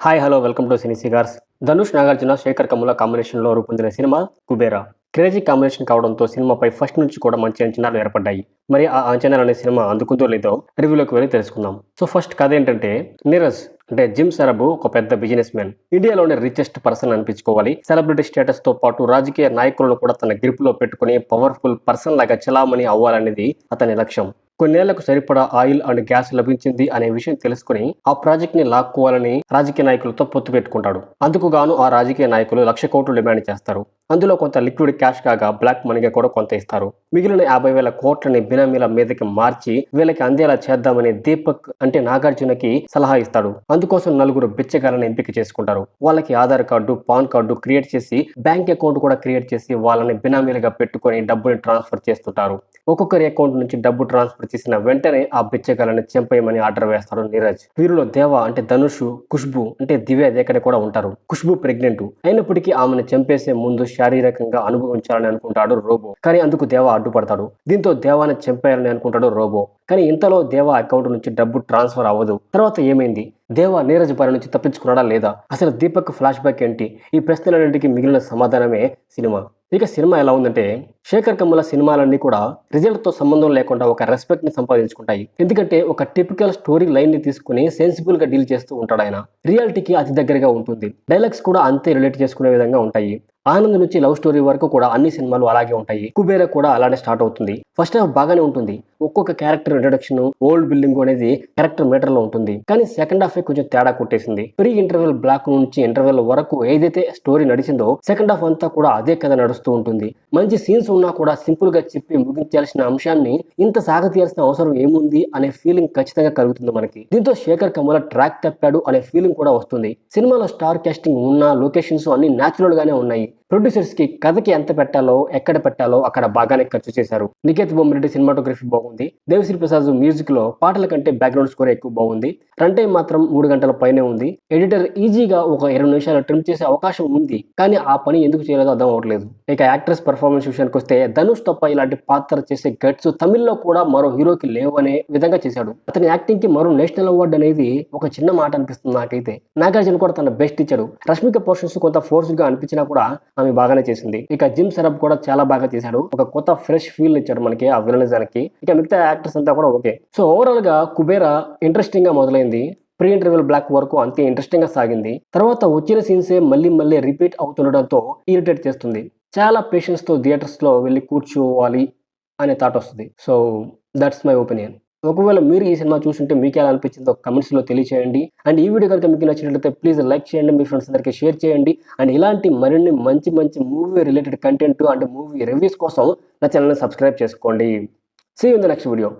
Hi hello welcome to Cine Cigars. Dhanush, Nagarjuna, Sekhar Kammula కాంబినేషన్లో రూపొందిన cinema Kubera. Crazy combination కావడంతో సినిమాపై ఫస్ట్ నుంచి కూడా మంచి అంచనాలు ఏర్పడ్డాయి. మరి ఆ అంచనాలు అనే సినిమా అందుకుందో లేదో రివ్యూలోకి వెళ్ళి తెలుసుకుందాం. సో ఫస్ట్ కథ ఏంటంటే, నీరజ్ అంటే జిమ్ సరబు ఒక పెద్ద బిజినెస్ మ్యాన్. ఇండియాలోనే రిచెస్ట్ పర్సన్ అనిపించుకోవాలి. సెలబ్రిటీ స్టేటస్ తో పాటు రాజకీయ నాయకులను కూడా తన గ్రిప్ లో పెట్టుకుని పవర్ఫుల్ పర్సన్ లాగా చలామణి అవ్వాలనేది అతని లక్ష్యం. కొన్నేళ్లకు సరిపడా ఆయిల్ అండ్ గ్యాస్ లభించింది అనే విషయం తెలుసుకుని ఆ ప్రాజెక్ట్ ని లాక్కోవాలని రాజకీయ నాయకులతో పొత్తు పెట్టుకుంటాడు. అందుకు గాను ఆ రాజకీయ నాయకులు 1,00,000 కోట్లు డిమాండ్ చేస్తారు. అందులో కొంత లిక్విడ్ క్యాష్ కాగా బ్లాక్ మనీగా కూడా కొంత ఇస్తారు. మిగిలిన 50,000 కోట్లని బినామీల మీదకి మార్చి వీళ్ళకి అందేలా చేద్దామని దీపక్ అంటే నాగార్జునకి సలహా ఇస్తాడు. అందుకోసం 4 బిచ్చగాళ్ళని ఎంపిక చేసుకుంటారు. వాళ్ళకి Aadhaar card, pan card create చేసి బ్యాంక్ అకౌంట్ కూడా క్రియేట్ చేసి వాళ్ళని బినామీలుగా పెట్టుకొని డబ్బుని ట్రాన్స్ఫర్ చేస్తుంటారు. ఒక్కొక్కరి అకౌంట్ నుంచి డబ్బు ట్రాన్స్ఫర్ చేసిన వెంటనే ఆ బిచ్చగాళ్ళని చంపేయమని ఆర్డర్ వేస్తాడు నీరజ్. వీరిలో దేవ అంటే ధనుష్, ఖుష్బు అంటే దివ్య దేకడ కూడా ఉంటారు. ఖుష్బు ప్రెగ్నెంట్ అయినప్పటికీ ఆమెను చంపేసే ముందు శారీరకంగా అనుభవించాలని అనుకుంటాడు రోబో. కానీ అందుకు దేవ అడ్డుపడతాడు. దీంతో దేవాన్ని చంపేయాలని అనుకుంటాడు రోబో. కానీ ఇంతలో దేవ అకౌంట్ నుంచి డబ్బు ట్రాన్స్ఫర్ అవ్వదు. తర్వాత ఏమైంది? దేవ నీరజ్ బారి నుంచి తప్పించుకున్నాడా లేదా? అసలు దీపక్ ఫ్లాష్ బ్యాక్ ఏంటి? ఈ ప్రశ్నలన్నింటికి మిగిలిన సమాధానమే సినిమా. ఇక సినిమా ఎలా ఉందంటే, శేఖర్ కమ్ముల సినిమాలన్నీ కూడా రిజల్ట్ తో సంబంధం లేకుండా ఒక రెస్పెక్ట్ ని సంపాదించుకుంటాయి. ఎందుకంటే ఒక టిపికల్ స్టోరీ లైన్ ని తీసుకుని సెన్సిబుల్ గా డీల్ చేస్తూ ఉంటాడు ఆయన. రియాలిటీకి అతి దగ్గరగా ఉంటుంది. డైలాగ్స్ కూడా అంతే రిలేట్ చేసుకునే విధంగా ఉంటాయి. ఆనంద్ నుంచి లవ్ స్టోరీ వరకు కూడా అన్ని సినిమాలు అలాగే ఉంటాయి. కుబేరా కూడా అలానే స్టార్ట్ అవుతుంది. ఫస్ట్ హాఫ్ బాగానే ఉంటుంది. ఒక్కొక్క క్యారెక్టర్ ఇంట్రడక్షన్, ఓల్డ్ బిల్డింగ్ అనేది క్యారెక్టర్ మీటర్ లో ఉంటుంది. కానీ సెకండ్ హాఫ్ కొంచెం తేడా కొట్టేసింది. ప్రీ ఇంటర్వెల్ బ్లాక్ నుంచి ఇంటర్వెల్ వరకు ఏదైతే స్టోరీ నడిచిందో సెకండ్ హాఫ్ అంతా కూడా అదే కథ నడుస్తూ ఉంటుంది. మంచి సీన్స్ ఉన్నా కూడా సింపుల్ గా చెప్పి ముగించాల్సిన అంశాన్ని ఇంత సాగతీయాల్సిన అవసరం ఏముంది అనే ఫీలింగ్ ఖచ్చితంగా కలుగుతుంది మనకి. దీంతో శేఖర్ కమ్ముల ట్రాక్ తప్పాడు అనే ఫీలింగ్ కూడా వస్తుంది. సినిమాలో స్టార్ కాస్టింగ్ ఉన్న లొకేషన్స్ అన్ని న్యాచురల్ గానే ఉన్నాయి. ప్రొడ్యూసర్స్ కి కథకి ఎంత పెట్టాలో, ఎక్కడ పెట్టాలో అక్కడ బాగానే ఖర్చు చేశారు. నికేత్ బొమ్మిరెడ్డి సినిమాటోగ్రఫీ బాగుంది. దేవిశ్రీ ప్రసాద్ మ్యూజిక్ లో పాటల కంటే బ్యాక్గ్రౌండ్ స్కోర్ ఎక్కువ బాగుంది. రన్ టైం మాత్రం 3 గంటల పైనే ఉంది. ఎడిటర్ ఈజీగా ఒక 20 నిమిషాలు ట్రిమ్ చేసే అవకాశం ఉంది. కానీ ఆ పని ఎందుకు చేయలేదో అర్థం అవట్లేదు. ఇక యాక్ట్రెస్ పర్ఫార్మెన్స్ విషయానికి వస్తే, ధనుష్ తప్ప ఇలాంటి పాత్ర చేసే గట్స్ తమిళ్లో కూడా మరో హీరోకి లేవు అనే విధంగా చేశాడు. అతని యాక్టింగ్ కి మరో నేషనల్ అవార్డు అనేది ఒక చిన్న మాట అనిపిస్తుంది నాకైతే. నాగార్జున కూడా తన బెస్ట్ ఇచ్చాడు. రష్మిక పోర్షన్స్ కొంత ఫోర్స్ గా అనిపించినా కూడా ఆమె బాగానే చేసింది. ఇక జిమ్ సరబ్ కూడా చాలా బాగా చేశాడు. ఒక కొత్త ఫ్రెష్ ఫీల్ ఇచ్చాడు మనకి ఆ విలనిజానికి. ఇక మిగతా యాక్టర్స్ అంతా కూడా ఓకే. సో ఓవరాల్ గా కుబేరా ఇంట్రెస్టింగ్ గా మొదలైంది. ప్రీ ఇంటర్వెల్ బ్లాక్ వరకు అంతే ఇంట్రెస్టింగ్ గా సాగింది. తర్వాత వచ్చిన సీన్సే మళ్ళీ రిపీట్ అవుతుండడంతో ఇరిటేట్ చేస్తుంది. చాలా పేషెన్స్ తో థియేటర్స్ లో వెళ్ళి కూర్చోవాలి అనే థాట్ వస్తుంది. So that's my opinion. ఒకవేళ మీరు ఈ సినిమా చూస్తుంటే మీకు ఎలా అనిపించిందో కమెంట్స్ లో తెలియచేయండి. అండ్ ఈ వీడియో కనుక మీకు నచ్చినట్లయితే ప్లీజ్ లైక్ చేయండి, మీ ఫ్రెండ్స్ అందరికీ షేర్ చేయండి. అండ్ ఇలాంటి మరిన్ని మంచి movie related content and movie reviews కోసం నా ఛానల్ని సబ్స్క్రైబ్ చేసుకోండి. See you in the next video.